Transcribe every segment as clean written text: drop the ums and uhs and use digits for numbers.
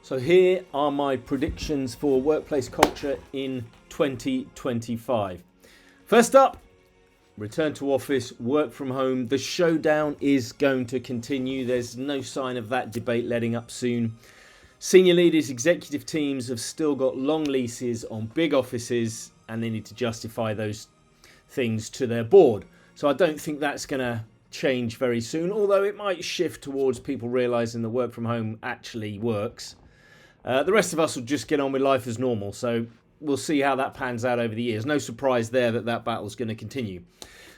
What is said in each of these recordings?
So here are my predictions for workplace culture in 2025. First up, return to office, work from home. The showdown is going to continue. There's no sign of that debate letting up soon. Senior leaders, executive teams have still got long leases on big offices and they need to justify those things to their board. So I don't think that's going to change very soon, although it might shift towards people realising that work from home actually works. The rest of us will just get on with life as normal, so we'll see how that pans out over the years. No surprise there that battle's going to continue.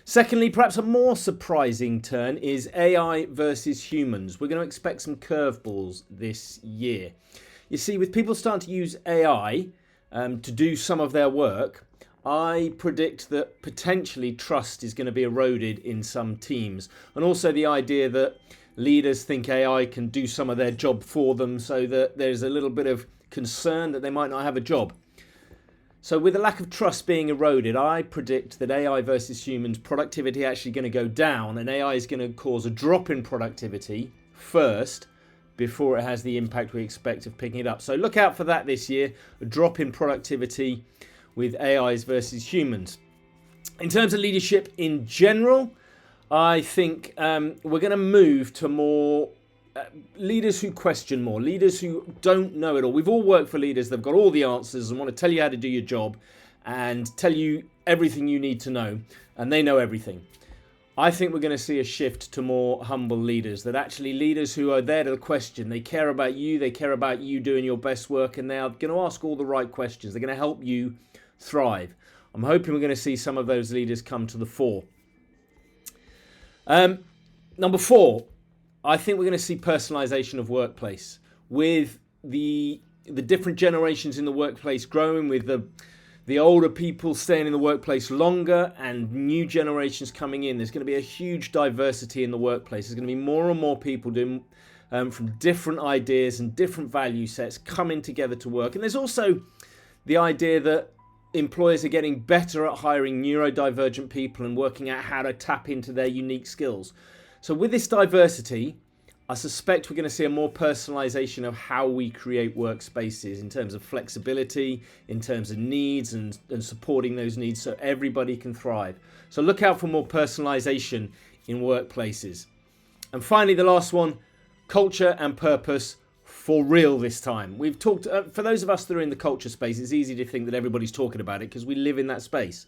Secondly, perhaps a more surprising turn is AI versus humans. We're going to expect some curveballs this year. You see, with people starting to use AI to do some of their work, I predict that potentially trust is going to be eroded in some teams. And also the idea that leaders think AI can do some of their job for them, so that there's a little bit of concern that they might not have a job. So with the lack of trust being eroded, I predict that AI versus humans, productivity actually going to go down, and AI is going to cause a drop in productivity first before it has the impact we expect of picking it up. So look out for that this year, a drop in productivity with AIs versus humans. In terms of leadership in general, I think we're going to move to more leaders who question more, leaders who don't know it all. We've all worked for leaders that have got all the answers and want to tell you how to do your job and tell you everything you need to know, and they know everything. I think we're going to see a shift to more humble leaders, that actually leaders who are there to question, they care about you doing your best work, and they are going to ask all the right questions. They're going to help you thrive. I'm hoping we're going to see some of those leaders come to the fore. Number 4, I think we're going to see personalization of workplace, with the different generations in the workplace growing, with the older people staying in the workplace longer and new generations coming in. There's going to be a huge diversity in the workplace. There's going to be more and more people doing from different ideas and different value sets coming together to work. And there's also the idea that employers are getting better at hiring neurodivergent people and working out how to tap into their unique skills. So with this diversity, I suspect we're going to see a more personalization of how we create workspaces in terms of flexibility, in terms of needs and supporting those needs so everybody can thrive. So look out for more personalization in workplaces. And finally, the last one, culture and purpose for real this time. We've talked, for those of us that are in the culture space, it's easy to think that everybody's talking about it because we live in that space.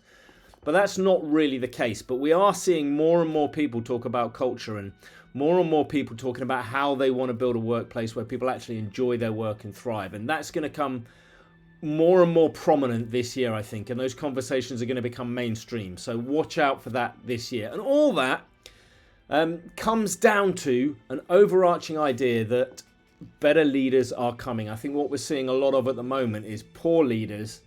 But that's not really the case. But we are seeing more and more people talk about culture, and more people talking about how they want to build a workplace where people actually enjoy their work and thrive. And that's going to come more and more prominent this year, I think. And those conversations are going to become mainstream. So watch out for that this year. And all that comes down to an overarching idea that better leaders are coming. I think what we're seeing a lot of at the moment is poor leaders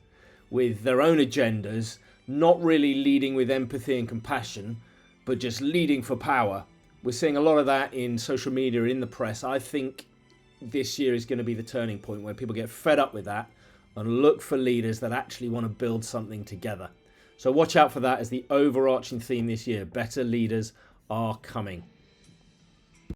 with their own agendas, not really leading with empathy and compassion, but just leading for power. We're seeing a lot of that in social media, in the press. I think this year is going to be the turning point where people get fed up with that and look for leaders that actually want to build something together. So watch out for that as the overarching theme this year. Better leaders are coming.